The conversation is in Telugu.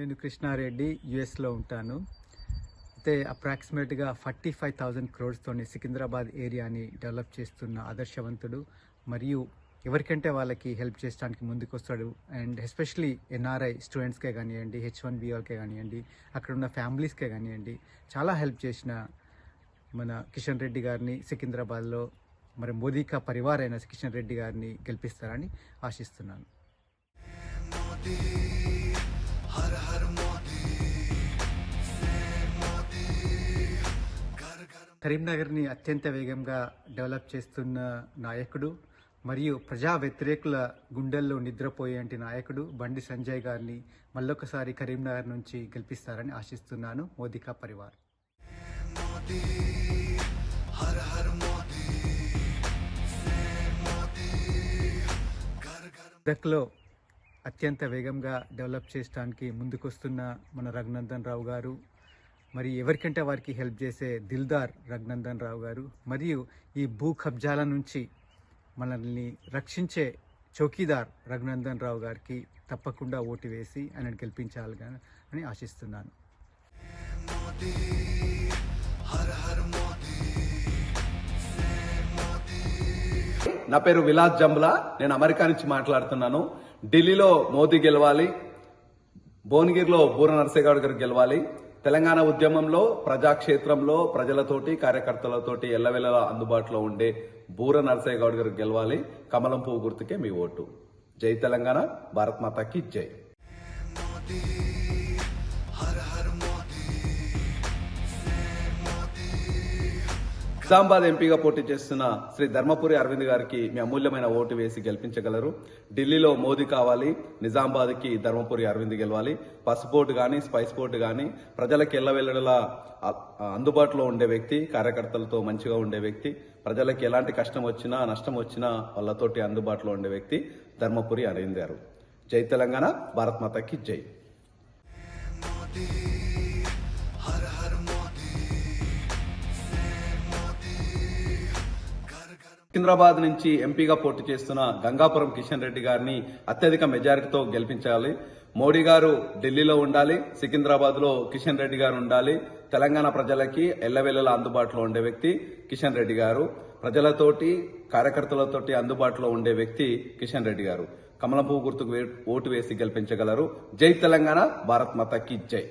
నేను కృష్ణారెడ్డి యుఎస్లో ఉంటాను. అయితే అప్రాక్సిమేట్గా 45,000 క్రోడ్స్తోని సికింద్రాబాద్ ఏరియాని డెవలప్ చేస్తున్న ఆదర్శవంతుడు మరియు ఎవరికంటే వాళ్ళకి హెల్ప్ చేయడానికి ముందుకొస్తాడు. అండ్ ఎస్పెషలీ ఎన్ఆర్ఐ స్టూడెంట్స్కే కానివ్వండి, H1B వాళ్ళకే కానివ్వండి, అక్కడ ఉన్న ఫ్యామిలీస్కే కానివ్వండి, చాలా హెల్ప్ చేసిన మన కిషన్ రెడ్డి గారిని సికింద్రాబాద్లో మరి మోదీ కా పరివార్ అయిన కిషన్ రెడ్డి గారిని గెలిపిస్తారని ఆశిస్తున్నాను. కరీంనగర్ని అత్యంత వేగంగా డెవలప్ చేస్తున్న నాయకుడు మరియు ప్రజా వ్యతిరేకుల గుండెల్లో నిద్రపోయేంటి నాయకుడు బండి సంజయ్ గారిని మళ్ళొకసారి కరీంనగర్ నుంచి గెలిపిస్తారని ఆశిస్తున్నాను. మోదీ కా పరివార్. మెదక్లో అత్యంత వేగంగా డెవలప్ చేయడానికి ముందుకొస్తున్న మన రఘునందన్ రావు గారు, మరి ఎవరికంటే వారికి హెల్ప్ చేసే దిల్దార్ రఘునందన్ రావు గారు, మరియు ఈ భూ కబ్జాల నుంచి మనల్ని రక్షించే చౌకీదార్ రఘునందన్ రావు గారికి తప్పకుండా ఓటు వేసి ఆయన గెలిపించాలి అని ఆశిస్తున్నాను. నా పేరు విలాస్ జంబ్లా. నేను అమెరికా నుంచి మాట్లాడుతున్నాను. ఢిల్లీలో మోదీ గెలవాలి, భువనగిరిలో బూర నరసింహగౌడ్ గారు గెలవాలి. తెలంగాణ ఉద్యమంలో ప్రజాక్షేత్రంలో ప్రజలతోటి కార్యకర్తలతోటి ఎల్లవెల్లలా అందుబాటులో ఉండే బూర నరసింహగౌడ్ గారు గెలవాలి. కమలం పువ్వు గుర్తుకే మీ ఓటు. జై తెలంగాణ, భారత్ మాతాకి జై. నిజామాబాద్ ఎంపీగా పోటీ చేస్తున్న శ్రీ ధర్మపురి అరవింద్ గారికి మీ అమూల్యమైన ఓటు వేసి గెలిపించగలరు. ఢిల్లీలో మోదీ కావాలి, నిజామాబాద్కి ధర్మపురి అరవింద్ గెలవాలి. పసుపోటు కానీ స్పైస్ పోటు కానీ ప్రజలకు ఎల్లవెల్లలా అందుబాటులో ఉండే వ్యక్తి, కార్యకర్తలతో మంచిగా ఉండే వ్యక్తి, ప్రజలకు ఎలాంటి కష్టం వచ్చినా నష్టం వచ్చినా వాళ్ళతోటి అందుబాటులో ఉండే వ్యక్తి ధర్మపురి అరవింద్ గారు. జై తెలంగాణ, భారత్ మాతాకి జై. సికింద్రాబాద్ నుంచి ఎంపీగా పోటీ చేస్తున్న గంగాపురం కిషన్ రెడ్డి గారిని అత్యధిక మెజారిటీతో గెలిపించాలి. మోడీ గారు ఢిల్లీలో ఉండాలి, సికింద్రాబాద్ లో కిషన్ రెడ్డి గారు ఉండాలి. తెలంగాణ ప్రజలకి ఎల్లవెల్లలా అందుబాటులో ఉండే వ్యక్తి కిషన్ రెడ్డి గారు. ప్రజలతోటి కార్యకర్తలతోటి అందుబాటులో ఉండే వ్యక్తి కిషన్ రెడ్డి గారు. కమలం పువ్వు గుర్తుకు ఓటు వేసి గెలిపించగలరు. జై తెలంగాణ, భారత్ మాతాకి జై.